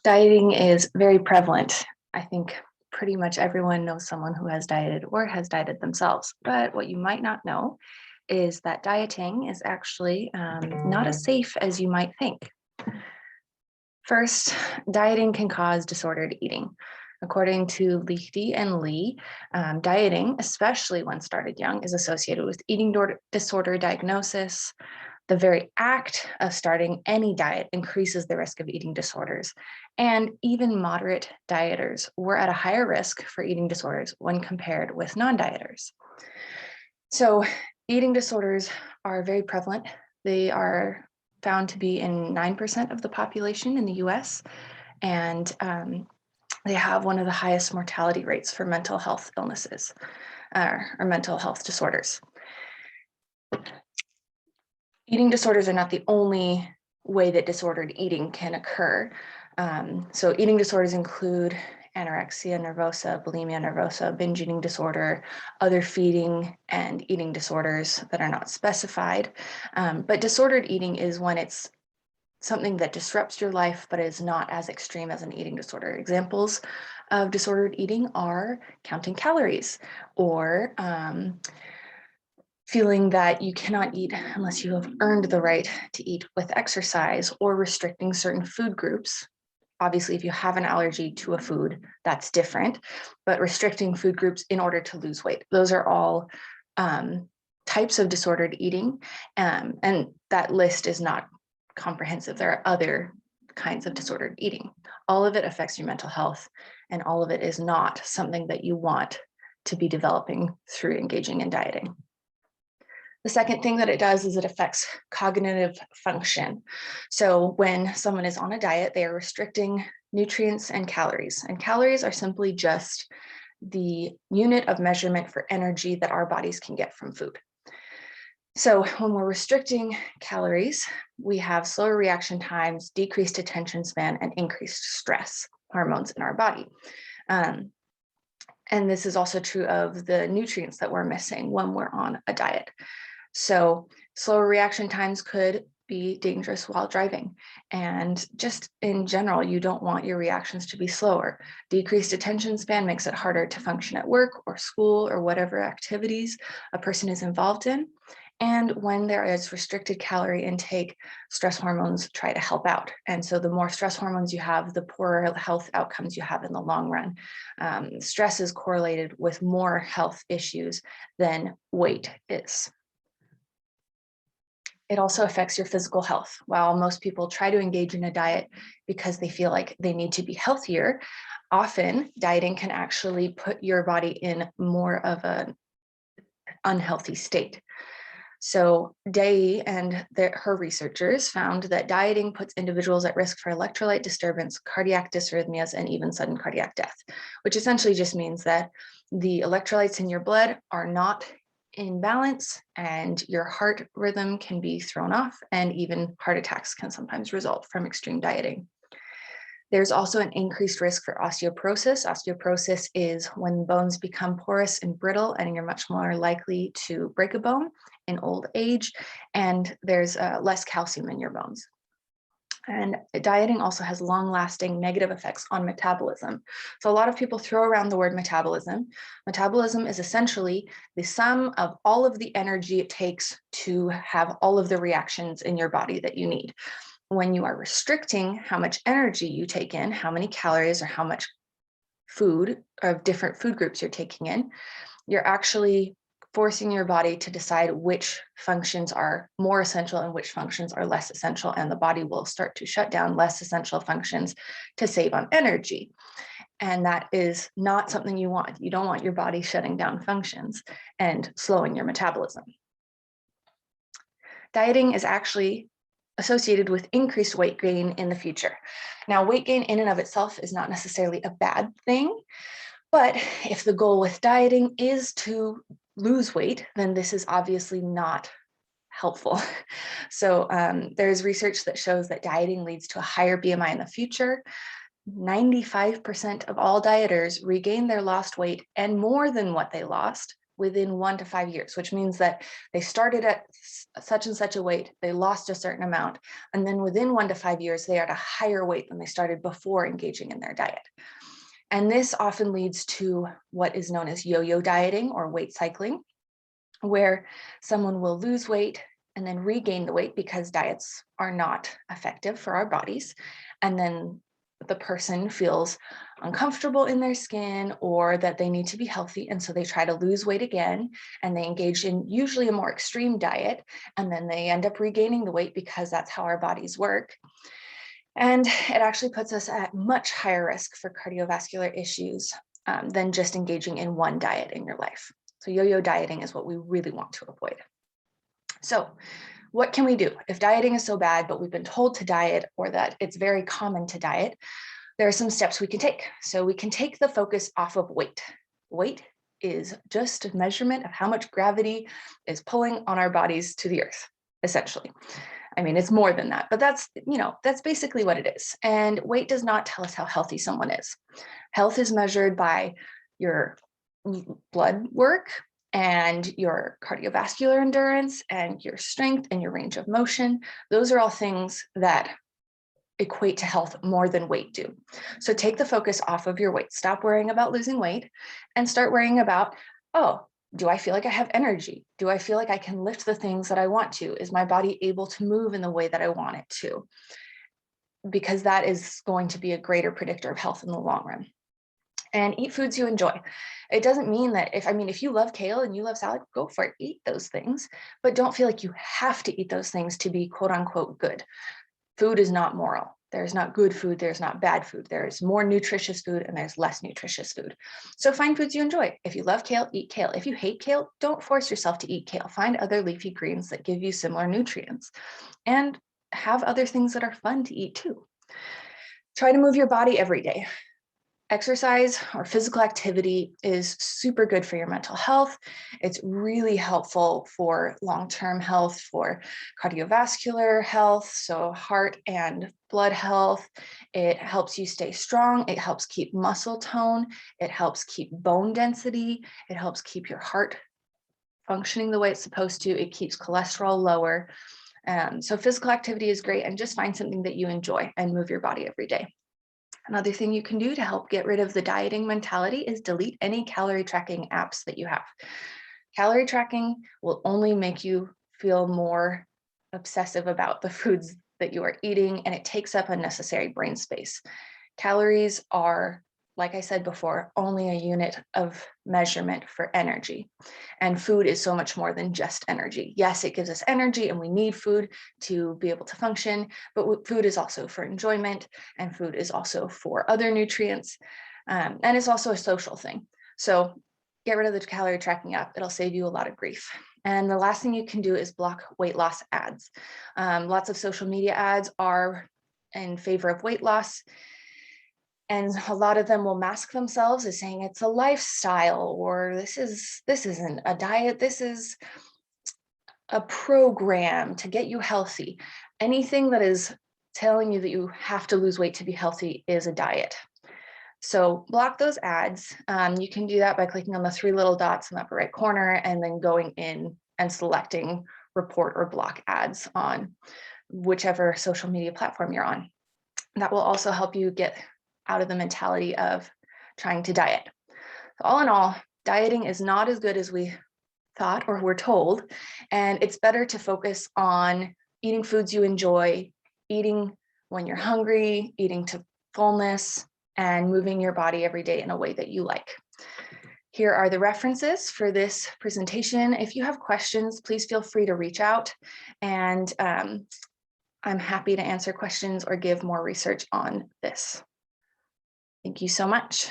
Dieting is very prevalent. I think pretty much everyone knows someone who has dieted or has dieted themselves. But what you might not know is that dieting is actually not as safe as you might think. First, dieting can cause disordered eating. According to Liechty and Lee, dieting, especially when started young, is associated with eating disorder diagnosis. The very act of starting any diet increases the risk of eating disorders. And even moderate dieters were at a higher risk for eating disorders when compared with non-dieters. So eating disorders are very prevalent. They are found to be in 9% of the population in the US, and they have one of the highest mortality rates for mental health illnesses or mental health disorders. Eating disorders are not the only way that disordered eating can occur. So eating disorders include anorexia nervosa, bulimia nervosa, binge eating disorder, other feeding and eating disorders that are not specified. But disordered eating is when it's something that disrupts your life, but is not as extreme as an eating disorder. Examples of disordered eating are counting calories or feeling that you cannot eat unless you have earned the right to eat with exercise, or restricting certain food groups. Obviously, if you have an allergy to a food, that's different, but restricting food groups in order to lose weight. Those are all types of disordered eating, and that list is not comprehensive. There are other kinds of disordered eating. All of it affects your mental health, and all of it is not something that you want to be developing through engaging in dieting. The second thing that it does is it affects cognitive function. So when someone is on a diet, they are restricting nutrients and calories. And calories are simply just the unit of measurement for energy that our bodies can get from food. So when we're restricting calories, we have slower reaction times, decreased attention span, and increased stress hormones in our body. And this is also true of the nutrients that we're missing when we're on a diet. So slower reaction times could be dangerous while driving. And just in general, you don't want your reactions to be slower. Decreased attention span makes it harder to function at work or school or whatever activities a person is involved in. And when there is restricted calorie intake, stress hormones try to help out. And so the more stress hormones you have, the poorer health outcomes you have in the long run. Stress is correlated with more health issues than weight is. It also affects your physical health. While most people try to engage in a diet because they feel like they need to be healthier, often dieting can actually put your body in more of an unhealthy state. So Day and her researchers found that dieting puts individuals at risk for electrolyte disturbance, cardiac dysrhythmias, and even sudden cardiac death, which essentially just means that the electrolytes in your blood are not in balance and your heart rhythm can be thrown off, and even heart attacks can sometimes result from extreme dieting. There's also an increased risk for osteoporosis. Osteoporosis is when bones become porous and brittle, and you're much more likely to break a bone in old age, and there's less calcium in your bones. And dieting also has long-lasting negative effects on metabolism. So a lot of people throw around the word metabolism. Metabolism is essentially the sum of all of the energy it takes to have all of the reactions in your body that you need. When you are restricting how much energy you take in, how many calories or how much food of different food groups you're taking in, you're actually forcing your body to decide which functions are more essential and which functions are less essential, and the body will start to shut down less essential functions to save on energy. And that is not something you want. You don't want your body shutting down functions and slowing your metabolism. Dieting is actually associated with increased weight gain in the future. Now, weight gain in and of itself is not necessarily a bad thing, but if the goal with dieting is to lose weight, then this is obviously not helpful. So there's research that shows that dieting leads to a higher BMI in the future. 95% of all dieters regain their lost weight and more than what they lost within 1 to 5 years, which means that they started at such and such a weight, they lost a certain amount, and then within 1 to 5 years, they are at a higher weight than they started before engaging in their diet. And this often leads to what is known as yo-yo dieting or weight cycling, where someone will lose weight and then regain the weight because diets are not effective for our bodies. And then the person feels uncomfortable in their skin or that they need to be healthy. And so they try to lose weight again, and they engage in usually a more extreme diet. And then they end up regaining the weight because that's how our bodies work. And it actually puts us at much higher risk for cardiovascular issues than just engaging in one diet in your life. So yo-yo dieting is what we really want to avoid. So what can we do? If dieting is so bad, but we've been told to diet or that it's very common to diet, there are some steps we can take. So we can take the focus off of weight. Weight is just a measurement of how much gravity is pulling on our bodies to the earth, essentially. I mean, it's more than that, but that's basically what it is. And weight does not tell us how healthy someone is. Health is measured by your blood work and your cardiovascular endurance and your strength and your range of motion. Those are all things that equate to health more than weight do. So take the focus off of your weight. Stop worrying about losing weight and start worrying about, oh, do I feel like I have energy? Do I feel like I can lift the things that I want to? Is my body able to move in the way that I want it to? Because that is going to be a greater predictor of health in the long run. And eat foods you enjoy. It doesn't mean that if you love kale and you love salad, go for it, eat those things, but don't feel like you have to eat those things to be quote unquote good. Food is not moral. There's not good food, there's not bad food. There's more nutritious food and there's less nutritious food. So find foods you enjoy. If you love kale, eat kale. If you hate kale, don't force yourself to eat kale. Find other leafy greens that give you similar nutrients and have other things that are fun to eat too. Try to move your body every day. Exercise or physical activity is super good for your mental health. It's really helpful for long-term health, for cardiovascular health, so heart and blood health. It helps you stay strong. It helps keep muscle tone. It helps keep bone density. It helps keep your heart functioning the way it's supposed to. It keeps cholesterol lower. So physical activity is great, and just find something that you enjoy and move your body every day. Another thing you can do to help get rid of the dieting mentality is delete any calorie tracking apps that you have. Calorie tracking will only make you feel more obsessive about the foods that you are eating, and it takes up unnecessary brain space. Calories are, like I said before, only a unit of measurement for energy. And food is so much more than just energy. Yes, it gives us energy and we need food to be able to function, but food is also for enjoyment, and food is also for other nutrients. And it's also a social thing. So get rid of the calorie tracking app. It'll save you a lot of grief. And the last thing you can do is block weight loss ads. Lots of social media ads are in favor of weight loss. And a lot of them will mask themselves as saying it's a lifestyle, or this isn't a diet, this is a program to get you healthy. Anything that is telling you that you have to lose weight to be healthy is a diet. So block those ads. You can do that by clicking on the 3 little dots in the upper right corner and then going in and selecting report or block ads on whichever social media platform you're on. That will also help you get out of the mentality of trying to diet. So all in all, dieting is not as good as we thought or were told, and it's better to focus on eating foods you enjoy, eating when you're hungry, eating to fullness, and moving your body every day in a way that you like. Here are the references for this presentation. If you have questions, please feel free to reach out, and I'm happy to answer questions or give more research on this. Thank you so much.